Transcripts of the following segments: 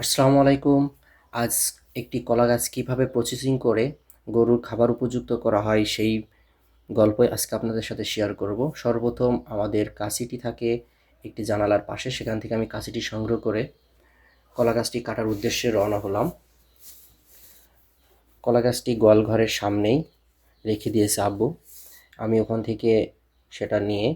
আসসালামু আলাইকুম। আজ একটি কলা গাছ কীভাবে প্রসেসিং করে গরুর খাবার উপযুক্ত করা হয় সেই গল্পই আজকে আপনাদের সাথে শেয়ার করব। সর্বপ্রথম আমাদের কাছিটি থাকে একটি জানালার পাশে, সেখান থেকে আমি কাছিটি সংগ্রহ করে কলা গাছটি কাটার উদ্দেশ্যে রওনা হলাম। কলা গাছটি গোয়ালঘরের সামনেই রেখে দিয়েছে আব্বু। আমি ওখান থেকে সেটা নিয়ে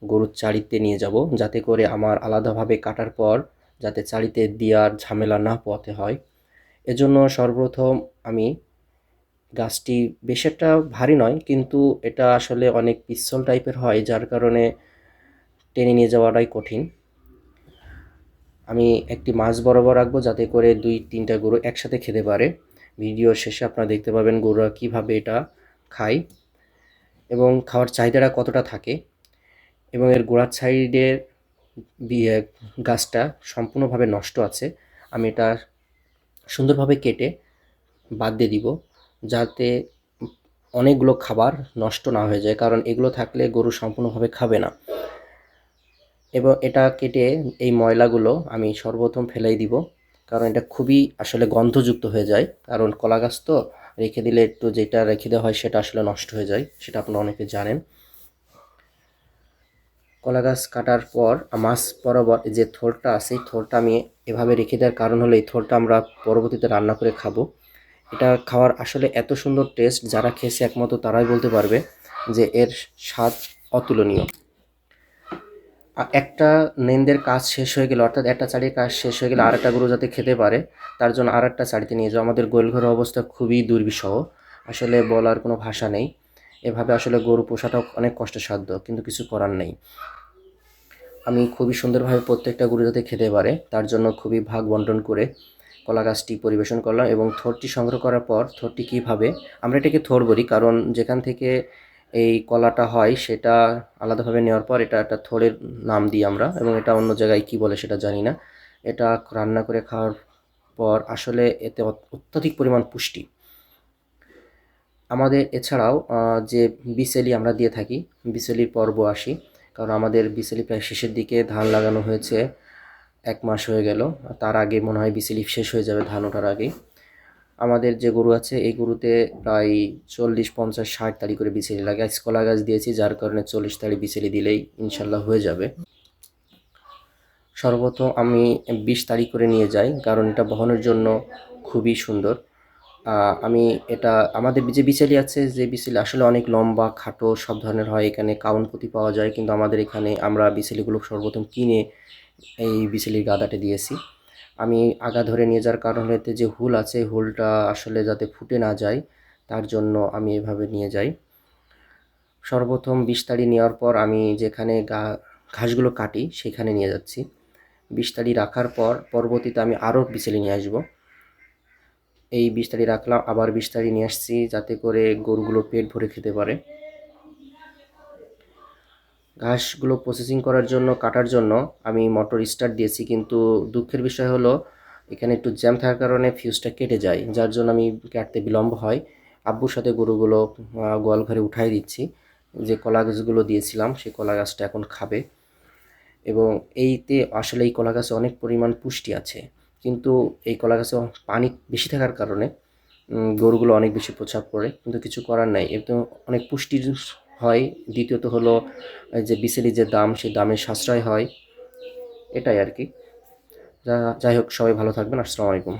গরুর চারিতে নিয়ে যাব, যাতে করে আমার আলাদাভাবে কাটার পর যাতে চারিতে দেওয়ার ঝামেলা না পোহাতে হয়। এজন্য সর্বপ্রথম আমি গাছটি বেশ একটা ভারী নয়, কিন্তু এটা আসলে অনেক পিচ্ছিল টাইপের হয়, যার কারণে টেনে নিয়ে যাওয়াটাই কঠিন। আমি একটি মাছ বরাবর রাখবো, যাতে করে 2-3টা গরু একসাথে খেতে পারে। ভিডিওর শেষে আপনারা দেখতে পাবেন গরুরা কীভাবে এটা খায় এবং খাওয়ার চাহিদাটা কতটা থাকে। এবং এর গোড়ার সাইডের গাছটা সম্পূর্ণভাবে নষ্ট আছে। আমি এটা সুন্দরভাবে কেটে বাদ দিয়ে দিব, যাতে অনেকগুলো খাবার নষ্ট না হয়ে যায়, কারণ এগুলো থাকলে গরু সম্পূর্ণভাবে খাবে না। এবং এটা কেটে এই ময়লাগুলো আমি সর্বপ্রথম ফেলাই দিব, কারণ এটা খুবই আসলে গন্ধযুক্ত হয়ে যায়। কারণ কলা গাছ তো রেখে দিলে একটু যেটা রেখে দেওয়া হয় সেটা আসলে নষ্ট হয়ে যায়, সেটা আপনারা অনেকে জানেন। কলা গাছ কাটার পর মাছ বরাবর যে থোড়টা আছে, এই থোড়টা আমি এভাবে রেখে দেওয়ার কারণ হলো এই থোড়টা আমরা পরবর্তীতে রান্না করে খাবো। এটা খাওয়ার আসলে এত সুন্দর টেস্ট, যারা খেয়েছে একমাত্র তারাই বলতে পারবে যে এর স্বাদ অতুলনীয়। একটা নেন্দের কাজ শেষ হয়ে গেলে, অর্থাৎ একটা চাড়ির কাজ শেষ হয়ে গেলে আরেকটা গরু যাতে খেতে পারে, তার জন্য আরেকটা চাড়িতে নিয়ে যাওয়া। আমাদের গোয়ালঘরের অবস্থা খুবই দুর্বিষহ, আসলে বলার কোনো ভাষা নেই। এভাবে আসলে গরু পোষাটাও অনেক কষ্টসাধ্য, কিন্তু কিছু করার নেই। আমি খুবই সুন্দরভাবে প্রত্যেকটা গরু যাতে খেতে পারে তার জন্য খুবই ভাগ বন্টন করে কলা গাছটি পরিবেশন করলাম। এবং থোড়টি সংগ্রহ করার পর থোড়টি কীভাবে, আমরা এটাকে থোড় বলি কারণ যেখান থেকে এই কলাটা হয় সেটা আলাদাভাবে নেওয়ার পর এটা একটা থোড়ের নাম দিই আমরা, এবং এটা অন্য জায়গায় কী বলে সেটা জানি না। এটা রান্না করে খাওয়ার পর আসলে এতে অত্যধিক পরিমাণ পুষ্টি। আমাদের এছাড়াও যে বিচেলি আমরা দিয়ে থাকি, বিচেলির পর্ব আসি, কারণ আমাদের বিচেলি প্রায় শেষের দিকে, ধান লাগানো হয়েছে 1 মাস হয়ে গেল। তার আগে মনে হয় বিচেলি শেষ হয়ে যাবে, ধান ওঠার আগেই। আমাদের যে গরু আছে এই গরুতে প্রায় 40, 50, 60 তাড়ি করে বিচেলি লাগে। আজ কলা গাছ দিয়েছি, যার কারণে 40 তাড়ি বিচেলি দিলেই ইনশাল্লাহ হয়ে যাবে। সর্বপ্রথম আমি 20 তাড়ি করে নিয়ে যাই, কারণ এটা বহনের জন্য খুবই সুন্দর। আমি এটা আমাদের যে বিচেলি আছে, যে বিচেলি আসলে অনেক লম্বা খাটো সব ধরনের হয়, এখানে কাউন প্রতি পাওয়া যায়, কিন্তু আমাদের এখানে আমরা বিচেলিগুলো সর্বপ্রথম কিনে এই বিচেলির গাদাটে দিয়েছি। আমি আগা ধরে নিয়ে যাওয়ার কারণ হতে যে হুল আছে, হুলটা আসলে যাতে ফুটে না যায় তার জন্য আমি এভাবে নিয়ে যাই। সর্বপ্রথম 20 তাড়ি নেওয়ার পর আমি যেখানে ঘাসগুলো কাটি সেখানে নিয়ে যাচ্ছি। 20 তাড়ি রাখার পর পরবর্তীতে আমি আরও বিচেলি নিয়ে আসবো। এই 20 তাড়ি রাখলাম, আবার 20 তাড়ি নিয়ে আসছি, যাতে করে গরুগুলো পেট ভরে খেতে পারে। ঘাসগুলো প্রসেসিং করার জন্য, কাটার জন্য আমি মোটর স্টার্ট দিয়েছি, কিন্তু দুঃখের বিষয় হলো এখানে একটু জ্যাম থাকার কারণে ফিউজটা কেটে যায়, যার জন্য আমি কাটতে বিলম্ব হয়। আব্বুর সাথে গরুগুলো গোয়াল ঘরে উঠাই দিচ্ছি। যে কলা গাছগুলো দিয়েছিলাম সেই কলা গাছটা এখন খাবে। এবং এইতে আসলে এই কলা গাছে অনেক পরিমাণ পুষ্টি আছে, কিন্তু এই কলা গাছে পানি বেশি থাকার কারণে গরুগুলো অনেক বেশি প্রস্রাব করে, কিন্তু কিছু করার নাই। এতে অনেক পুষ্টি হয়। দ্বিতীয়ত হলো যে বিচেলি যে দাম, সেই দামের সাশ্রয় হয়, এটাই আর কি। যাই হোক, সবাই ভালো থাকবেন। আসসালামু আলাইকুম।